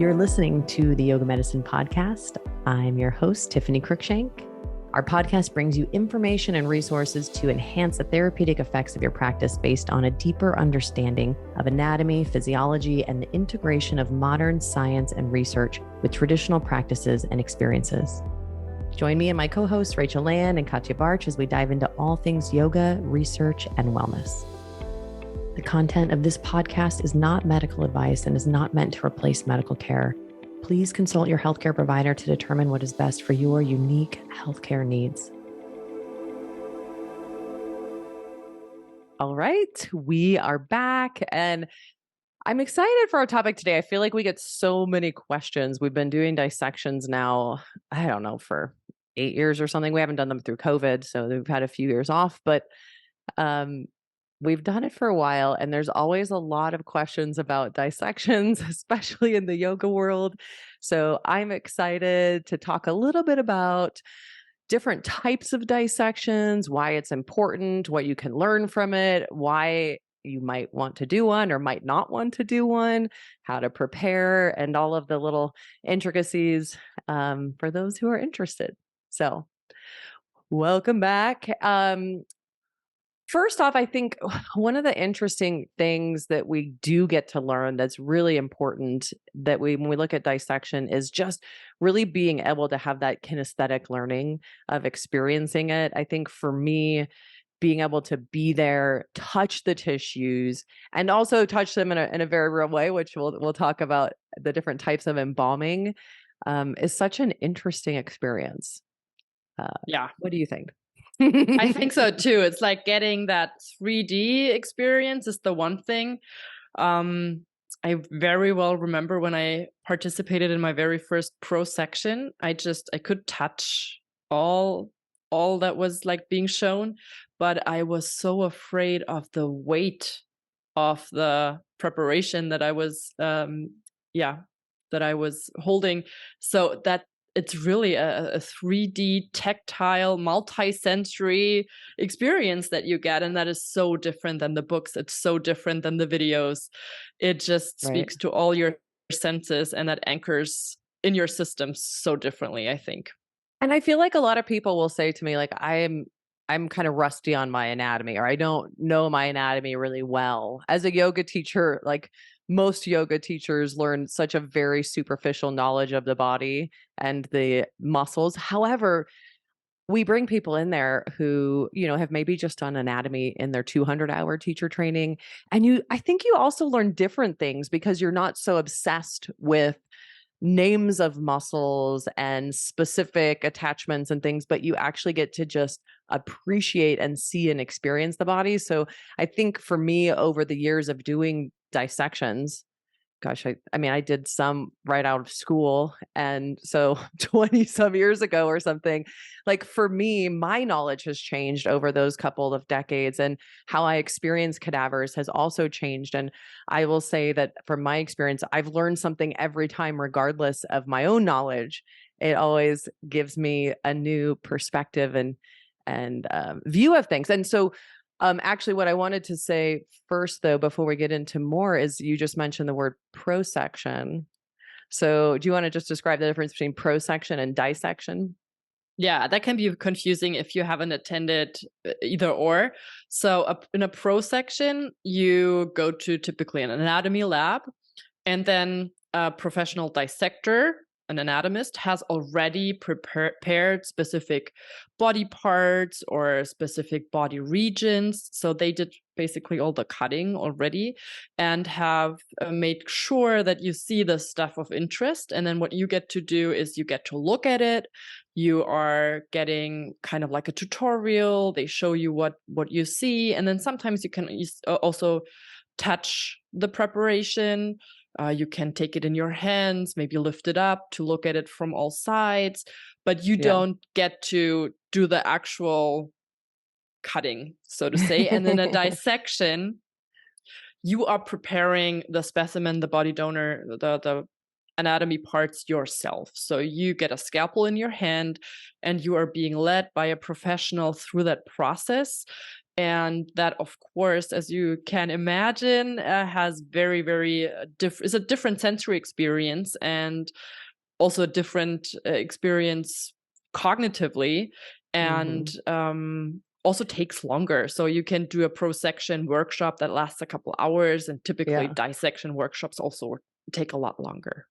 You're listening to the Yoga Medicine Podcast. I'm your host, Tiffany Cruikshank. Our podcast brings you information and resources to enhance the therapeutic effects of your practice based on a deeper understanding of anatomy, physiology, and the integration of modern science and research with traditional practices and experiences. Join me and my co-hosts, Rachel Land and Katja as we dive into all things yoga, research, and wellness. The content of this podcast is not medical advice and is not meant to replace medical care. Please consult your healthcare provider to determine what is best for your unique healthcare needs. All right, we are back and I'm excited for our topic today. I feel like we get so many questions. We've been doing dissections now, I don't know, for 8 years or something. We haven't done them through COVID, so we've had a few years off, but we've done it for a while, and there's always a lot of questions about dissections, especially in the yoga world. So I'm excited to talk a little bit about different types of dissections, why it's important, what you can learn from it, why you might want to do one or might not want to do one, how to prepare, and all of the little intricacies for those who are interested. So welcome back. First off, I think one of the interesting things that we do get to learn that's really important that when we look at dissection is just really being able to have that kinesthetic learning of experiencing it. I think for me, being able to be there, touch the tissues, and also touch them in a very real way, which we'll talk about the different types of embalming, is such an interesting experience. What do you think? I think so too. It's like getting that 3D experience is the one thing. I very well remember when I participated in my very first pro section, I could touch all that was like being shown, but I was so afraid of the weight of the preparation that I was holding. So that it's really a 3D tactile multi-sensory experience that you get, and that is so different than the books. It's so different than the videos. It just speaks to all your senses, and that anchors in your system so differently, I think. And I feel like a lot of people will say to me, like, I'm kind of rusty on my anatomy, or I don't know my anatomy really well. As a yoga teacher, like most yoga teachers learn such a very superficial knowledge of the body and the muscles. However, we bring people in there who, have maybe just done anatomy in their 200-hour teacher training. And I think you also learn different things because you're not so obsessed with names of muscles and specific attachments and things, but you actually get to just appreciate and see and experience the body. So I think for me, over the years of doing dissections, gosh, I did some right out of school. And so 20 some years ago or something, like for me, my knowledge has changed over those couple of decades, and how I experience cadavers has also changed. And I will say that from my experience, I've learned something every time, regardless of my own knowledge. It always gives me a new perspective and view of things. And so actually, what I wanted to say first, though, before we get into more, is you just mentioned the word prosection. So do you want to just describe the difference between prosection and dissection? Yeah, that can be confusing if you haven't attended either or. So in a prosection, you go to typically an anatomy lab, and then a professional dissector, an anatomist, has already prepared specific body parts or specific body regions. So they did basically all the cutting already and have made sure that you see the stuff of interest. And then what you get to do is you get to look at it. You are getting kind of like a tutorial. They show you what you see. And then sometimes you can also touch the preparation. You can take it in your hands, maybe lift it up to look at it from all sides, but you don't get to do the actual cutting, so to say. And in a dissection, you are preparing the specimen, the body donor, the anatomy parts yourself. So you get a scalpel in your hand and you are being led by a professional through that process. And that, of course, as you can imagine, has very, very is a different sensory experience, and also a different experience cognitively, and Mhm. also takes longer. So you can do a prosection workshop that lasts a couple hours, and typically Yeah. dissection workshops also take a lot longer.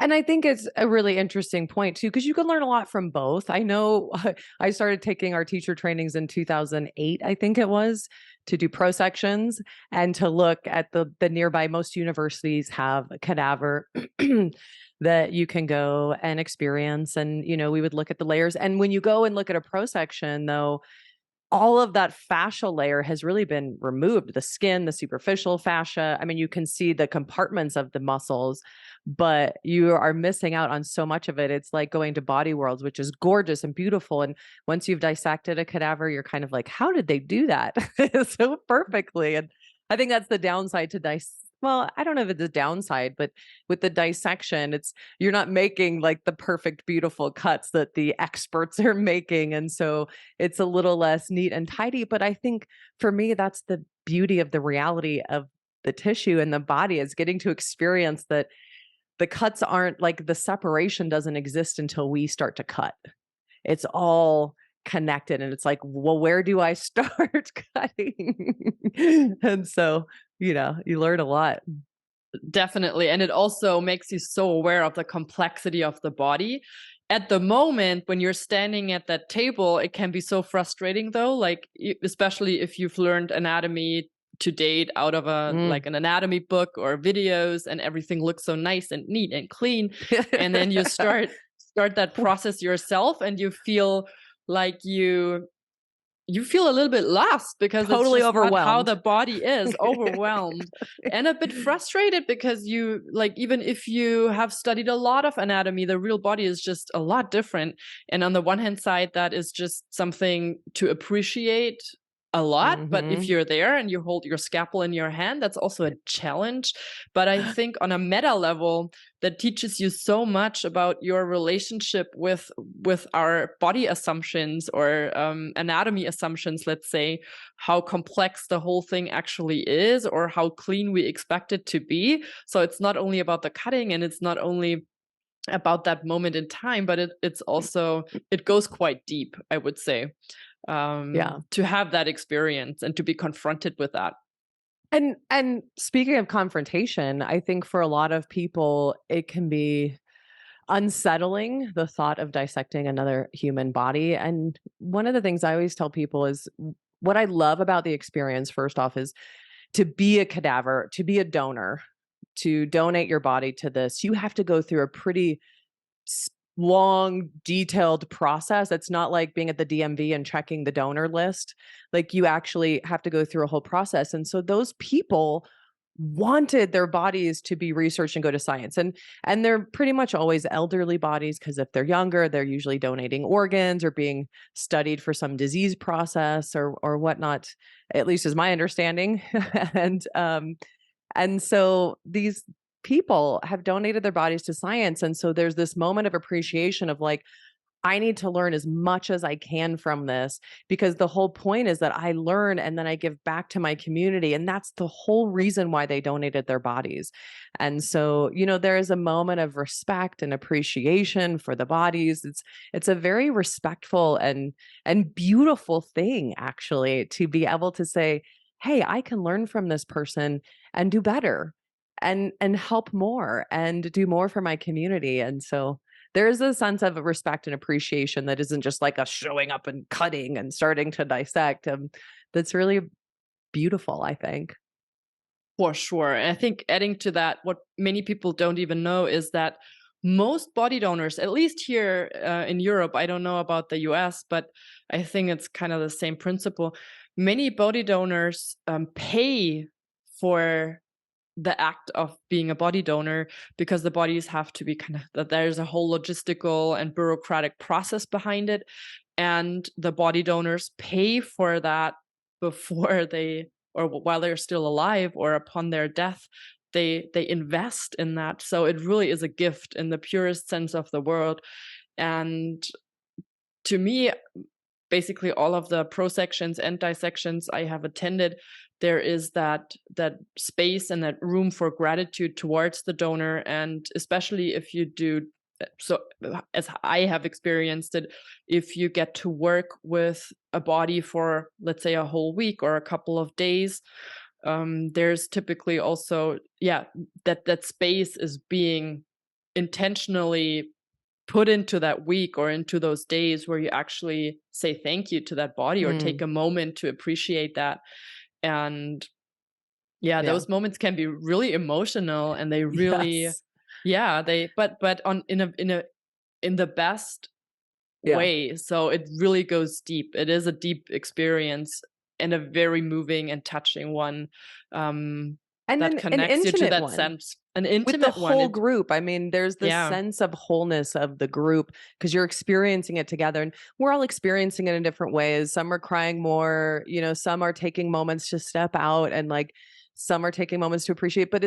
And I think it's a really interesting point too, because you can learn a lot from both. I know I started taking our teacher trainings in 2008, I think it was, to do pro sections and to look at the nearby. Most universities have a cadaver that you can go and experience. And, we would look at the layers. And when you go and look at a pro section, though, all of that fascial layer has really been removed. The skin, the superficial fascia. I mean, you can see the compartments of the muscles, but you are missing out on so much of it. It's like going to Body Worlds, which is gorgeous and beautiful. And once you've dissected a cadaver, you're kind of like, how did they do that so perfectly? And I think that's the downside to well, I don't know if it's a downside, but with the dissection, you're not making like the perfect, beautiful cuts that the experts are making. And so it's a little less neat and tidy. But I think for me, that's the beauty of the reality of the tissue and the body, is getting to experience that the cuts aren't like, the separation doesn't exist until we start to cut. It's all connected. And it's like, well, where do I start cutting? And so, you learn a lot. Definitely. And it also makes you so aware of the complexity of the body. At the moment, when you're standing at that table, it can be so frustrating though, like especially if you've learned anatomy to date out of Mm. like an anatomy book or videos, and everything looks so nice and neat and clean. And then you start that process yourself, and you feel like you feel a little bit lost because it's Totally just not how overwhelmed. the body is, overwhelmed, and a bit frustrated because you, like, even if you have studied a lot of anatomy, the real body is just a lot different. And on the one hand side, that is just something to appreciate a lot, but if Mhm. you're there and you hold your scalpel in your hand, that's also a challenge. But I think on a meta level, that teaches you so much about your relationship with our body assumptions, or anatomy assumptions, let's say, how complex the whole thing actually is, or how clean we expect it to be. So it's not only about the cutting, and it's not only about that moment in time, but it's also, it goes quite deep, I would say, Yeah. to have that experience and to be confronted with that. And speaking of confrontation, I think for a lot of people, it can be unsettling, the thought of dissecting another human body. And one of the things I always tell people is, what I love about the experience, first off, is to be a cadaver, to be a donor, to donate your body to this, you have to go through a pretty long, detailed process. It's not like being at the DMV and checking the donor list. Like, you actually have to go through a whole process. And so those people wanted their bodies to be researched and go to science. And they're pretty much always elderly bodies, because if they're younger, they're usually donating organs or being studied for some disease process or whatnot, at least is my understanding. And so these people have donated their bodies to science. And so there's this moment of appreciation of like, I need to learn as much as I can from this, because the whole point is that I learn and then I give back to my community. And that's the whole reason why they donated their bodies. And so, there is a moment of respect and appreciation for the bodies. It's a very respectful and beautiful thing, actually, to be able to say, hey, I can learn from this person and do better and help more and do more for my community. And so there's a sense of respect and appreciation that isn't just like us showing up and cutting and starting to dissect. That's really beautiful, I think. For sure. And I think adding to that, what many people don't even know is that most body donors, at least here in Europe, I don't know about the US, but I think it's kind of the same principle. Many body donors pay for the act of being a body donor, because the bodies have to be kind of, that there's a whole logistical and bureaucratic process behind it. And the body donors pay for that before they, or while they're still alive, or upon their death. They invest in that. So it really is a gift in the purest sense of the word. And to me, basically all of the prosections and dissections I have attended, there is that space and that room for gratitude towards the donor, and especially if you do so, as I have experienced it, if you get to work with a body for, let's say, a whole week or a couple of days, there's typically also, yeah, that space is being intentionally put into that week or into those days where you actually say thank you to that body or take Mm, a moment to appreciate that. And yeah, yeah. those moments can be really emotional, and they really, Yes. yeah, they, but on in the best Yeah. way. So it really goes deep. It is a deep experience and a very moving and touching one, um, And that then an connects you to intimate that one sense. An with the intimate one. whole It, group. I mean, there's this yeah. sense of wholeness of the group because you're experiencing it together and we're all experiencing it in different ways. Some are crying more, some are taking moments to step out and like some are taking moments to appreciate, but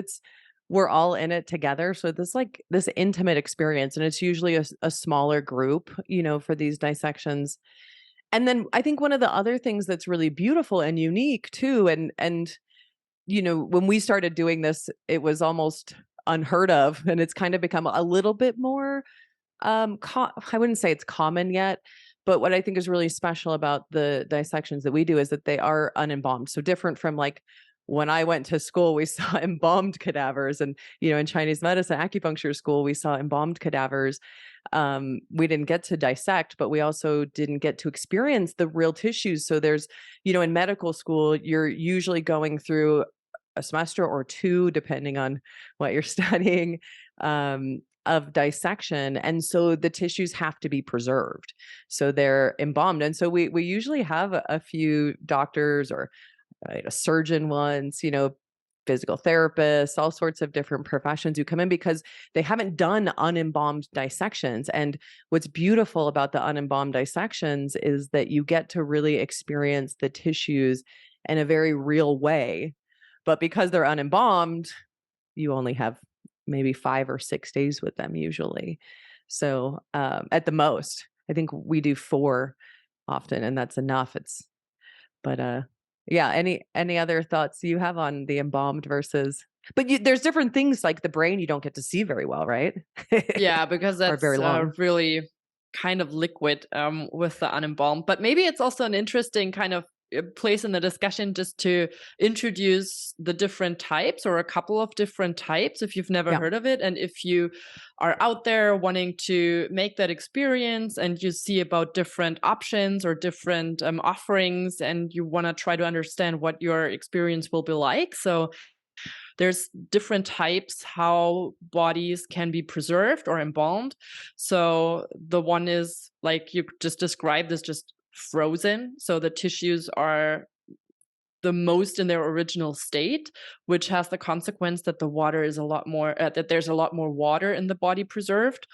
we're all in it together. So this like this intimate experience and it's usually a smaller group, for these dissections. And then I think one of the other things that's really beautiful and unique too, and when we started doing this, it was almost unheard of, and it's kind of become a little bit more. I wouldn't say it's common yet, but what I think is really special about the dissections that we do is that they are unembalmed. So different from like when I went to school, we saw embalmed cadavers, and in Chinese medicine, acupuncture school, we saw embalmed cadavers. We didn't get to dissect, but we also didn't get to experience the real tissues. So there's, in medical school, you're usually going through a semester or two, depending on what you're studying, of dissection. And so the tissues have to be preserved. So they're embalmed. And so we usually have a few doctors or a surgeon once, physical therapists, all sorts of different professions who come in because they haven't done unembalmed dissections. And what's beautiful about the unembalmed dissections is that you get to really experience the tissues in a very real way. But because they're unembalmed, you only have maybe 5 or 6 days with them usually. So at the most, I think we do 4 often, and that's enough. But yeah, any other thoughts you have on the embalmed versus? But there's different things like the brain you don't get to see very well, right? Yeah, because Or that's very long. really kind of liquid, with the unembalmed. But maybe it's also an interesting kind of place in the discussion just to introduce the different types or a couple of different types if you've never Yeah. heard of it. And if you are out there wanting to make that experience and you see about different options or different offerings and you want to try to understand what your experience will be like. So there's different types how bodies can be preserved or embalmed. So the one is like you just described is just frozen. So the tissues are the most in their original state, which has the consequence that the water is a lot more, that there's a lot more water in the body preserved.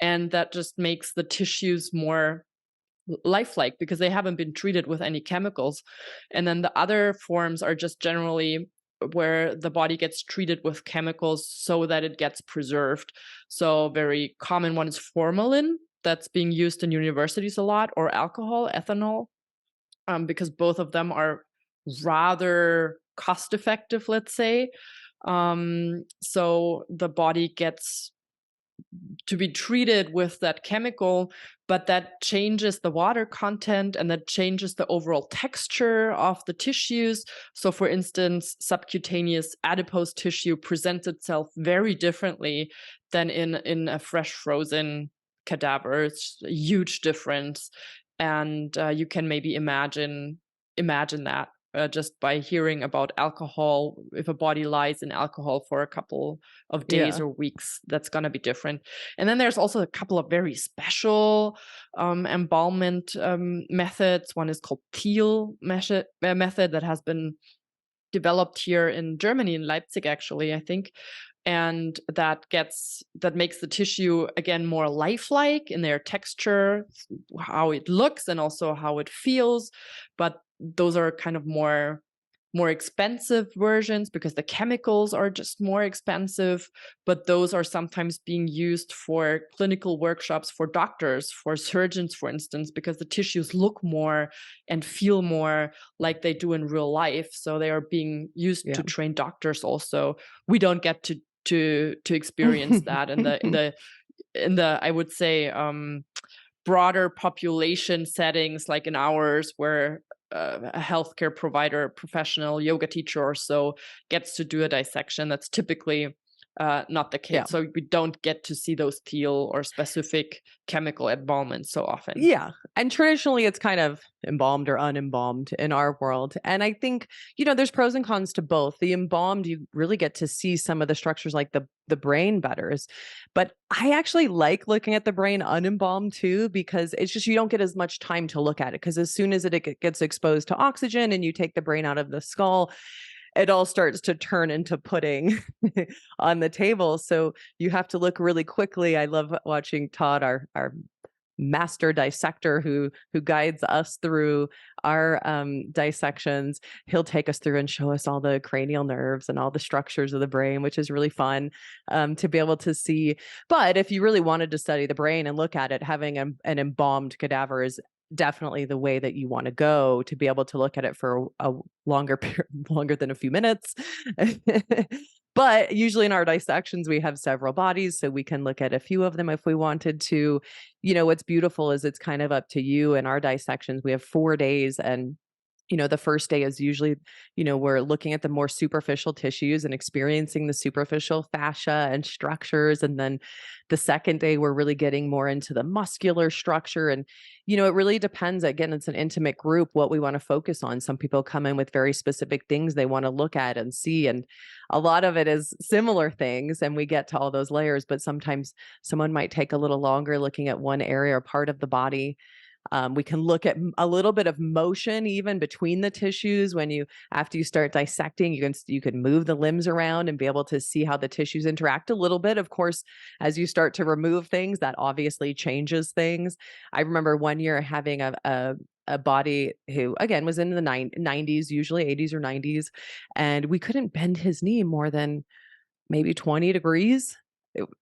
And that just makes the tissues more lifelike because they haven't been treated with any chemicals. And then the other forms are just generally where the body gets treated with chemicals so that it gets preserved. So very common one is formalin that's being used in universities a lot, or alcohol, ethanol, because both of them are rather cost effective, let's say. So the body gets to be treated with that chemical, but that changes the water content and that changes the overall texture of the tissues. So, for instance, subcutaneous adipose tissue presents itself very differently than in a fresh frozen cadaver. It's a huge difference, and you can maybe imagine that. Just by hearing about alcohol, if a body lies in alcohol for a couple of days Yeah. or weeks, that's going to be different. And then there's also a couple of very special embalmment methods. One is called Thiel method that has been developed here in Germany, in Leipzig, actually, I think. And that makes the tissue again more lifelike in their texture, how it looks, and also how it feels. But those are kind of more more expensive versions because the chemicals are just more expensive, but those are sometimes being used for clinical workshops for doctors, for surgeons, for instance, because the tissues look more and feel more like they do in real life. So they are being used Yeah. to train doctors also. We don't get to experience that in the I would say broader population settings like in ours, where a healthcare provider, professional yoga teacher or so gets to do a dissection. That's typically not the Yeah. case. So we don't get to see those teal or specific chemical embalmings so often. Yeah. And traditionally, it's kind of embalmed or unembalmed in our world. And I think, there's pros and cons to both. The embalmed, you really get to see some of the structures like the brain better. But I actually like looking at the brain unembalmed too, because it's just you don't get as much time to look at it. Because as soon as it gets exposed to oxygen and you take the brain out of the skull, it all starts to turn into pudding on the table. So you have to look really quickly. I love watching Todd, our master dissector who guides us through our dissections. He'll take us through and show us all the cranial nerves and all the structures of the brain, which is really fun to be able to see. But if you really wanted to study the brain and look at it, having an embalmed cadaver is definitely the way that you want to go, to be able to look at it for a longer period, longer than a few minutes. But usually in our dissections, we have several bodies, so we can look at a few of them if we wanted to. What's beautiful is it's kind of up to you. In our dissections, we have 4 days, and the first day is usually, we're looking at the more superficial tissues and experiencing the superficial fascia and structures. And then the second day, we're really getting more into the muscular structure. And, it really depends. Again, it's an intimate group, what we want to focus on. Some people come in with very specific things they want to look at and see. And a lot of it is similar things, and we get to all those layers. But sometimes someone might take a little longer looking at one area or part of the body. We can look at a little bit of motion even between the tissues. After you start dissecting, you can move the limbs around and be able to see how the tissues interact a little bit. Of course, as you start to remove things, that obviously changes things. I remember one year having a body who, again, was in the 90s, usually 80s or 90s, and we couldn't bend his knee more than maybe 20 degrees.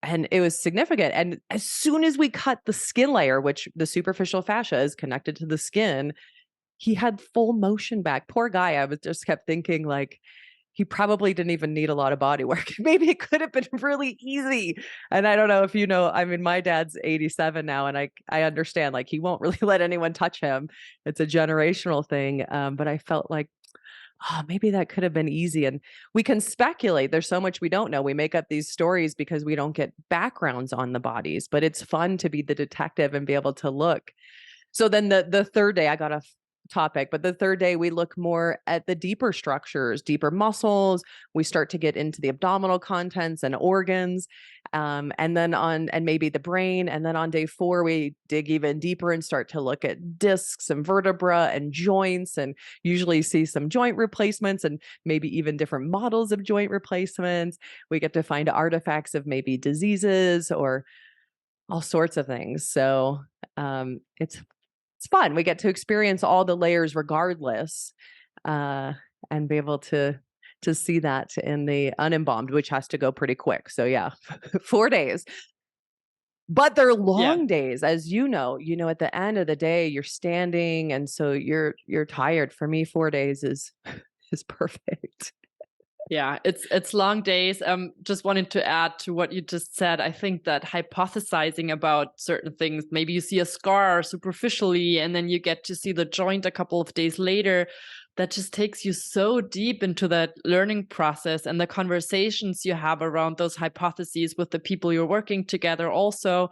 And it was significant. And as soon as we cut the skin layer, which the superficial fascia is connected to the skin, he had full motion back. Poor guy. I was just kept thinking, like, he probably didn't even need a lot of body work. Maybe it could have been really easy. And I don't know if I mean, my dad's 87 now, and I understand, like, he won't really let anyone touch him. It's a generational thing. But I felt like, oh, maybe that could have been easy. And we can speculate. There's so much we don't know. We make up these stories because we don't get backgrounds on the bodies, but it's fun to be the detective and be able to look. So then the third day, I got off topic, but the third day we look more at the deeper structures, deeper muscles. We start to get into the abdominal contents and organs, and maybe the brain. And then on day 4, we dig even deeper and start to look at discs and vertebra and joints, and usually see some joint replacements and maybe even different models of joint replacements. We get to find artifacts of maybe diseases or all sorts of things. So it's fun. We get to experience all the layers regardless, and be able to see that in the unembalmed, which has to go pretty quick. So yeah, 4 days. But they're Yeah. long days, as at the end of the day, you're standing, and so you're tired. For me, 4 days is perfect. Yeah, it's long days. Just wanted to add to what you just said. I think that hypothesizing about certain things, maybe you see a scar superficially and then you get to see the joint a couple of days later, that just takes you so deep into that learning process and the conversations you have around those hypotheses with the people you're working together also.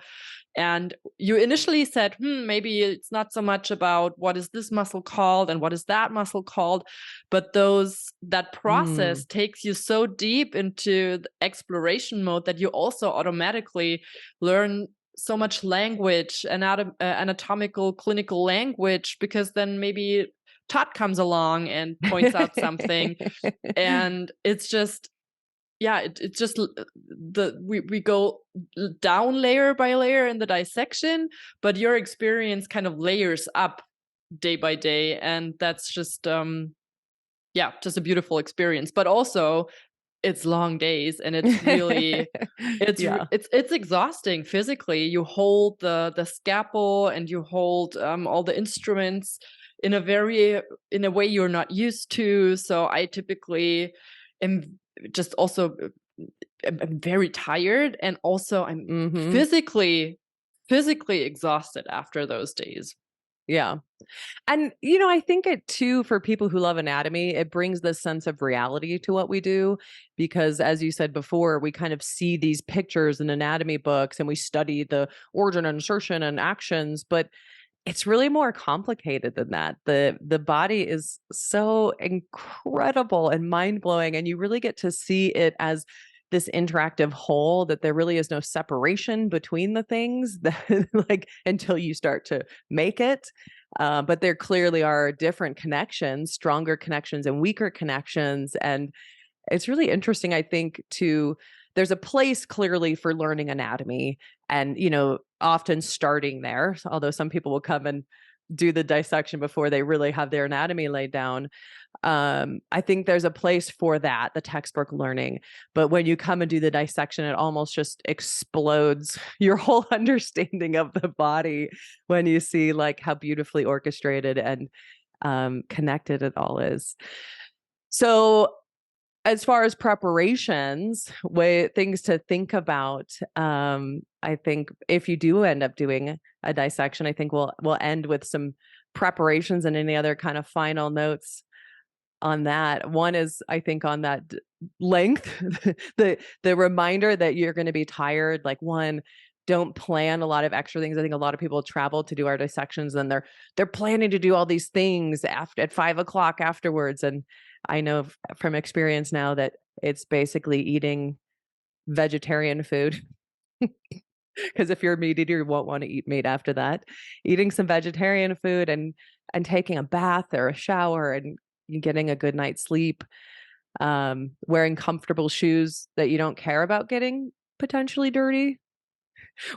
And you initially said, maybe it's not so much about what is this muscle called and what is that muscle called, but that process takes you so deep into the exploration mode that you also automatically learn so much language and anatomical clinical language, because then maybe Todd comes along and points out something, and it's just it's just we go down layer by layer in the dissection, but your experience kind of layers up day by day, and that's just yeah, just a beautiful experience. But also, it's long days, and it's really Yeah. it's exhausting physically. You hold the scalpel, and you hold all the instruments in a very in a way you're not used to. So I typically am just also I'm very tired, and also I'm Hmm. physically exhausted after those days. Yeah. And, you know, I think it too, for people who love anatomy, it brings this sense of reality to what we do. Because as you said before, we kind of see these pictures in anatomy books and we study the origin, insertion, and actions, but it's really more complicated than that. The body is so incredible and mind-blowing, and you really get to see it as this interactive whole, that there really is no separation between the things that like until you start to make it. But there clearly are different connections, stronger connections and weaker connections. And it's really interesting, I think, to there's a place clearly for learning anatomy and, you know, often starting there, although some people will come and do the dissection before they really have their anatomy laid down. I think there's a place for that, the textbook learning. But when you come and do the dissection, it almost just explodes your whole understanding of the body when you see like how beautifully orchestrated and connected it all is. So as far as preparations, way things to think about, I think if you do end up doing a dissection, I think we'll end with some preparations and any other kind of final notes on that. One is, I think, on that length, the reminder that you're going to be tired. Like, one, don't plan a lot of extra things. I think a lot of people travel to do our dissections, and they're planning to do all these things after at 5 o'clock afterwards. And I know from experience now that it's basically eating vegetarian food. Because if you're a meat eater, you won't want to eat meat after that. Eating some vegetarian food and taking a bath or a shower and getting a good night's sleep, wearing comfortable shoes that you don't care about getting potentially dirty,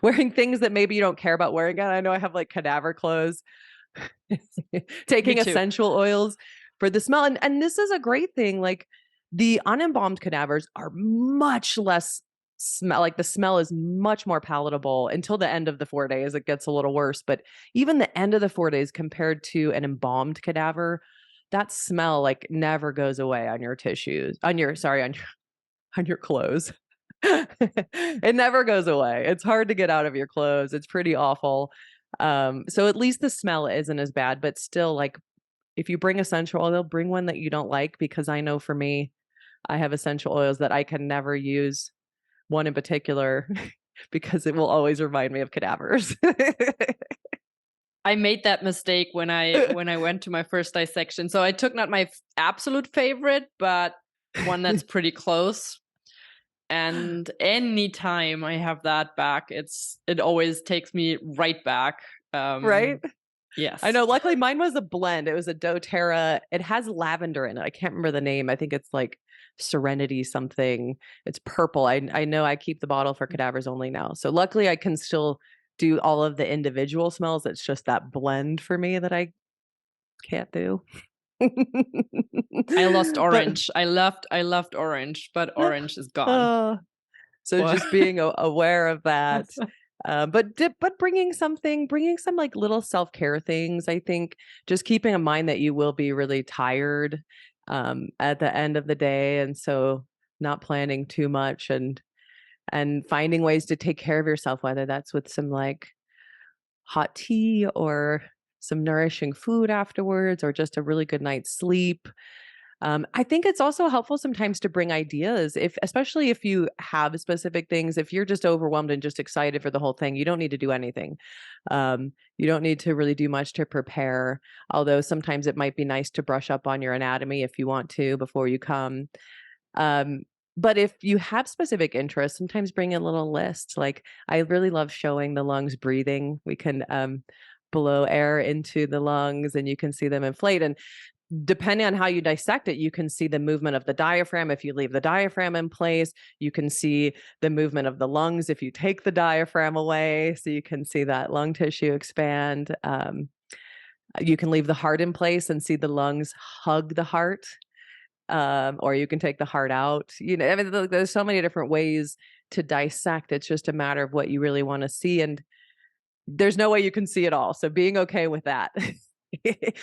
wearing things that maybe you don't care about wearing. I know I have like cadaver clothes, Me taking too. essential oils for the smell. And this is a great thing. Like the unembalmed cadavers are much less smell, like the smell is much more palatable until the end of the 4 days. It gets a little worse, but even the end of the 4 days compared to an embalmed cadaver, that smell like never goes away on your tissues, on your, sorry, on your clothes. It never goes away. It's hard to get out of your clothes. It's pretty awful. So at least the smell isn't as bad, but still, like if you bring essential oil, bring one that you don't like, because I know for me, I have essential oils that I can never use. One in particular, because it will always remind me of cadavers. I made that mistake when I went to my first dissection. So I took not my absolute favorite, but one that's pretty close. And anytime I have that back, it always takes me right back. Right? I Yes. know. Luckily, mine was a blend. It was a doTERRA. It has lavender in it. I can't remember the name. I think it's like Serenity something. It's purple. I know I keep the bottle for cadavers only now. So luckily, I can still do all of the individual smells. It's just that blend for me that I can't do. I lost But orange. I loved orange, but orange is gone. uh, so Well, just being aware of that. But bringing some like little self-care things. I think just keeping in mind that you will be really tired at the end of the day, and so not planning too much and finding ways to take care of yourself, whether that's with some like hot tea or some nourishing food afterwards, or just a really good night's sleep. I think it's also helpful sometimes to bring ideas, if especially if you have specific things. If you're just overwhelmed and just excited for the whole thing, you don't need to do anything. You don't need to really do much to prepare. Although sometimes it might be nice to brush up on your anatomy if you want to before you come. Um, but if you have specific interests, sometimes bring a little list. Like I really love showing the lungs breathing. We can blow air into the lungs and you can see them inflate. And depending on how you dissect it, you can see the movement of the diaphragm. If you leave the diaphragm in place, you can see the movement of the lungs if you take the diaphragm away. So you can see that lung tissue expand. You can leave the heart in place and see the lungs hug the heart. or you can take the heart out. I mean, there's so many different ways to dissect. It's just a matter of what you really want to see, and there's no way you can see it all. So being okay with that.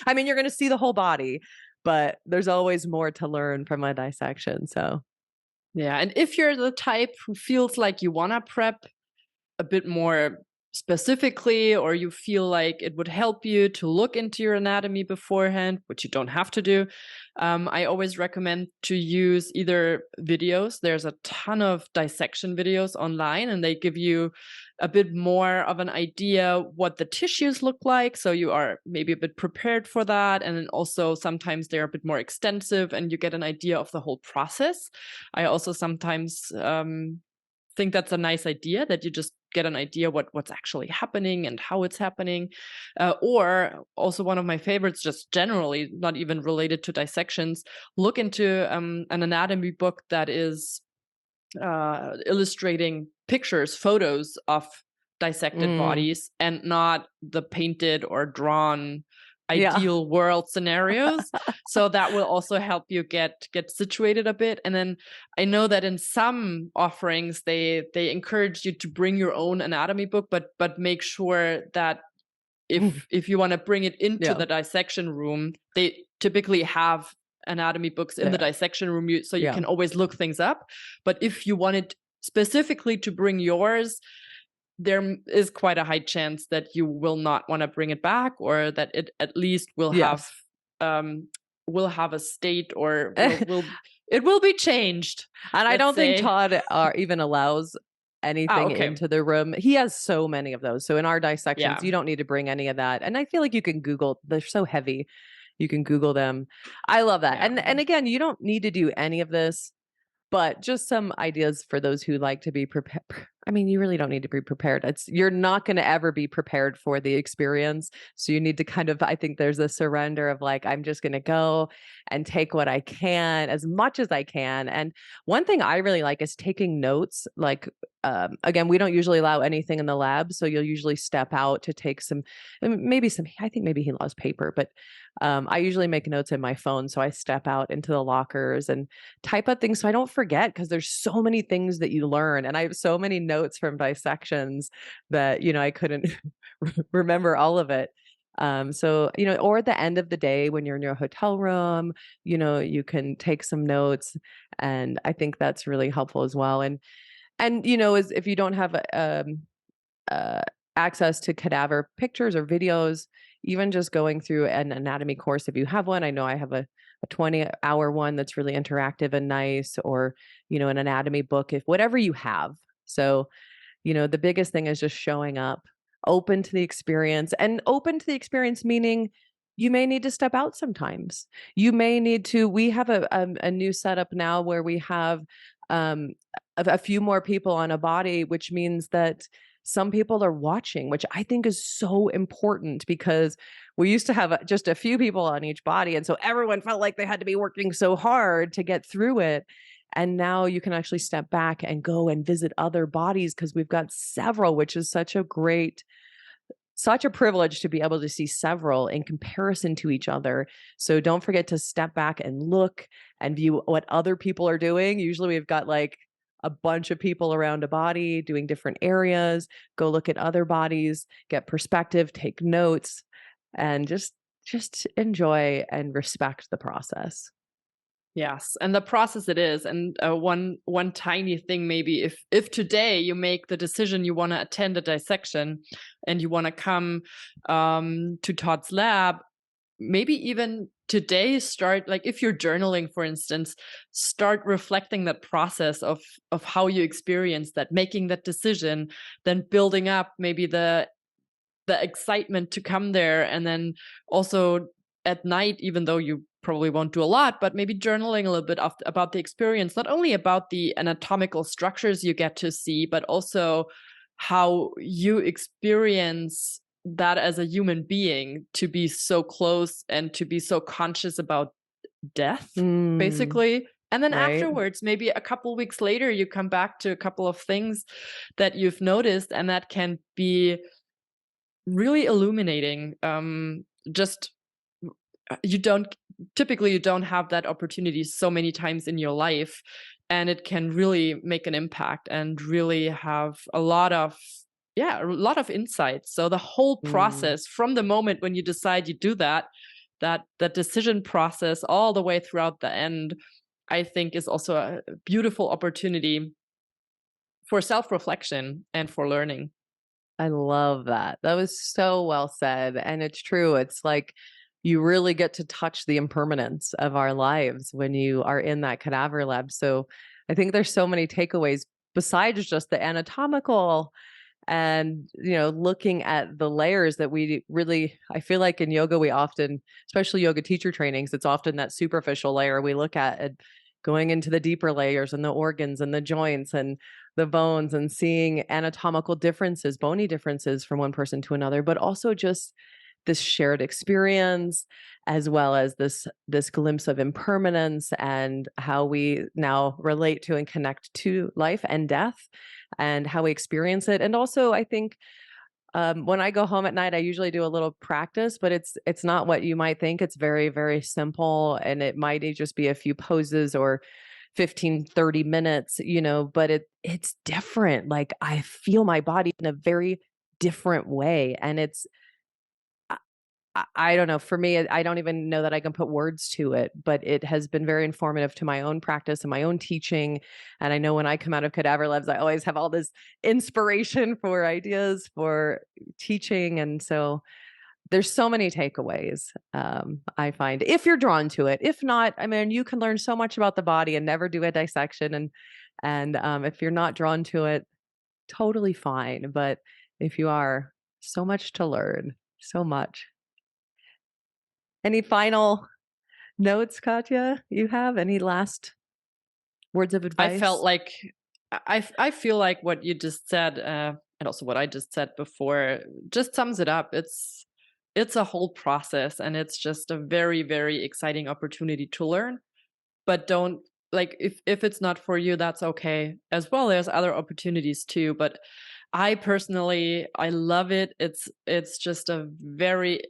I mean, you're going to see the whole body, but there's always more to learn from a dissection. So Yeah, and if you're the type who feels like you want to prep a bit more specifically, or you feel like it would help you to look into your anatomy beforehand, which you don't have to do, I always recommend to use either videos. There's a ton of dissection videos online, and they give you a bit more of an idea what the tissues look like. So you are maybe a bit prepared for that. And then also sometimes they're a bit more extensive and you get an idea of the whole process. I also sometimes think that's a nice idea, that you just get an idea what's actually happening and how it's happening. Or also one of my favorites, just generally, not even related to dissections, look into an anatomy book that is illustrating pictures, photos of dissected bodies, and not the painted or drawn yeah. ideal world scenarios. So that will also help you get situated a bit. And then I know that in some offerings they encourage you to bring your own anatomy book, but make sure that if you want to bring it into Yeah. the dissection room, they typically have anatomy books in the dissection room, so you can always look things up. But if you wanted specifically to bring yours, there is quite a high chance that you will not want to bring it back, or that it at least will Yes. have a state, or it will be changed. And I don't think say. Todd even allows anything okay. into the room. He has so many of those. So in our dissections, Yeah. you don't need to bring any of that. And I feel like you can Google, they're so heavy. You can Google them. I love that. Yeah. And again, you don't need to do any of this, but just some ideas for those who like to be prepared. I mean, you really don't need to be prepared. You're not going to ever be prepared for the experience. So you need to kind of, I think there's a surrender of like, I'm just going to go and take what I can, as much as I can. And one thing I really like is taking notes. Like, again, we don't usually allow anything in the lab. So you'll usually step out to take I think maybe he allows paper, but I usually make notes in my phone. So I step out into the lockers and type up things so I don't forget, because there's so many things that you learn. And I have so many notes from dissections that, I couldn't remember all of it. So, or at the end of the day when you're in your hotel room, you can take some notes. And I think that's really helpful as well. And, is if you don't have access to cadaver pictures or videos, even just going through an anatomy course, if you have one. I know I have a 20-hour one that's really interactive and nice, or, an anatomy book, if whatever you have. So, the biggest thing is just showing up, open to the experience, and open to the experience, meaning you may need to step out sometimes. You may need to, we have a new setup now where we have a few more people on a body, which means that some people are watching, which I think is so important, because we used to have just a few people on each body. And so everyone felt like they had to be working so hard to get through it. And now you can actually step back and go and visit other bodies, because we've got several, which is such a privilege to be able to see several in comparison to each other. So don't forget to step back and look and view what other people are doing. Usually we've got like a bunch of people around a body doing different areas. Go look at other bodies, get perspective, take notes, and just enjoy and respect the process. Yes, and the process it is. And one tiny thing, maybe, if today you make the decision you want to attend a dissection and you want to come to Todd's lab, maybe even today start, like if you're journaling, for instance, start reflecting that process of how you experience that, making that decision, then building up maybe the excitement to come there. And then also at night, even though you probably won't do a lot, but maybe journaling a little bit about the experience, not only about the anatomical structures you get to see, but also how you experience that as a human being, to be so close and to be so conscious about death, basically. And then afterwards, maybe a couple weeks later, you come back to a couple of things that you've noticed, and that can be really illuminating. Just you don't typically you don't have that opportunity so many times in your life, and it can really make an impact and really have a lot of insights. So the whole Mm, process from the moment when you decide you do that decision process all the way throughout the end, I think is also a beautiful opportunity for self-reflection and for learning. I love that. That was so well said. And it's true. It's like you really get to touch the impermanence of our lives when you are in that cadaver lab. So I think there's so many takeaways besides just the anatomical and looking at the layers that we really, I feel like in yoga we often, especially yoga teacher trainings, it's often that superficial layer we look at, and going into the deeper layers and the organs and the joints and the bones, and seeing anatomical differences, bony differences from one person to another, but also just this shared experience, as well as this glimpse of impermanence and how we now relate to and connect to life and death and how we experience it. And also, I think when I go home at night, I usually do a little practice, but it's not what you might think. It's very, very simple, and it might just be a few poses or 15-30 minutes, but it's different. Like, I feel my body in a very different way. And I don't know. For me, I don't even know that I can put words to it, but it has been very informative to my own practice and my own teaching. And I know when I come out of cadaver labs, I always have all this inspiration for ideas for teaching. And so there's so many takeaways, I find, if you're drawn to it. If not, I mean, you can learn so much about the body and never do a dissection. And if you're not drawn to it, totally fine. But if you are, so much to learn, so much. Any final notes, Katja, you have? Any last words of I felt advice? like I feel like what you just said, and also what I just said before, just sums it up. It's a whole process, and it's just a very, very exciting opportunity to learn. But don't, like, if it's not for you, that's okay as well. There's other opportunities too. But I personally, I love it. It's just a very,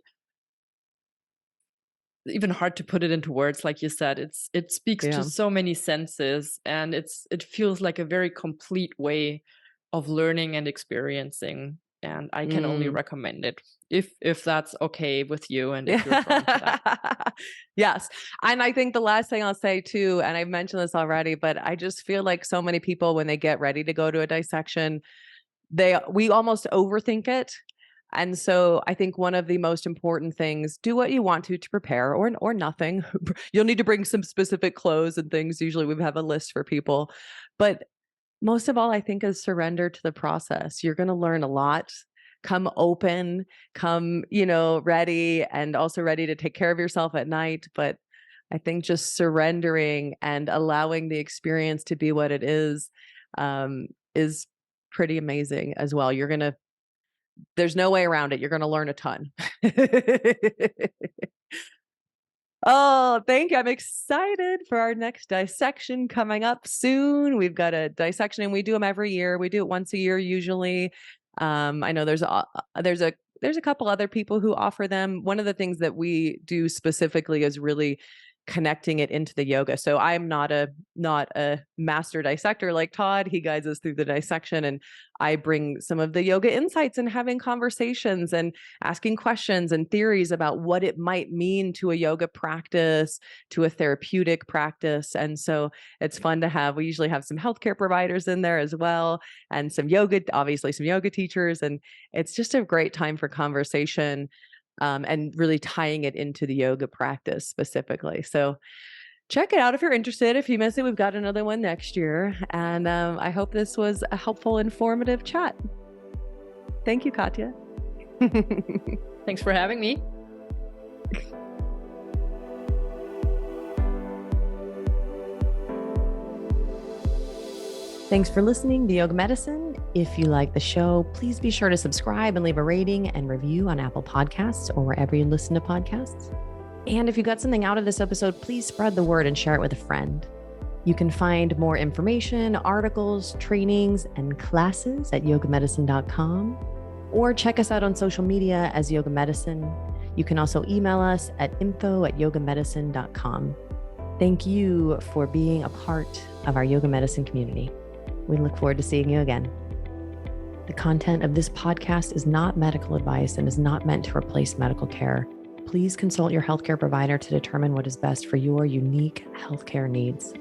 even hard to put it into words. Like you said, it speaks to Yeah. so many senses, and it feels like a very complete way of learning and experiencing, and I can only Mm. recommend it if that's okay with you and if you're drawn to that. Yeah. Yes. And I think the last thing I'll say too, and I've mentioned this already, but I just feel like so many people, when they get ready to go to a dissection, we almost overthink it. And so I think one of the most important things, do what you want to prepare, or nothing. You'll need to bring some specific clothes and things. Usually we have a list for people. But most of all, I think, is surrender to the process. You're going to learn a lot. Come open, come, ready, and also ready to take care of yourself at night. But I think just surrendering and allowing the experience to be what it is pretty amazing as well. There's no way around it. You're going to learn a ton. Oh, thank you. I'm excited for our next dissection coming up soon. We've got a dissection, and we do them every year. We do it once a year usually. I know there's a couple other people who offer them. One of the things that we do specifically is really connecting it into the yoga. So I'm not a master dissector like Todd. He guides us through the dissection, and I bring some of the yoga insights and having conversations and asking questions and theories about what it might mean to a yoga practice, to a therapeutic practice. And so it's fun to have. We usually have some healthcare providers in there as well, and obviously some yoga teachers. And it's just a great time for conversation, and really tying it into the yoga practice specifically. So check it out if you're interested. If you miss it, we've got another one next year. And I hope this was a helpful, informative chat. Thank you, Katja. Thanks for having me. Thanks for listening to Yoga Medicine. If you like the show, please be sure to subscribe and leave a rating and review on Apple Podcasts or wherever you listen to podcasts. And if you got something out of this episode, please spread the word and share it with a friend. You can find more information, articles, trainings, and classes at yogamedicine.com, or check us out on social media as Yoga Medicine. You can also email us at info@yogamedicine.com. Thank you for being a part of our yoga medicine community. We look forward to seeing you again. The content of this podcast is not medical advice and is not meant to replace medical care. Please consult your healthcare provider to determine what is best for your unique healthcare needs.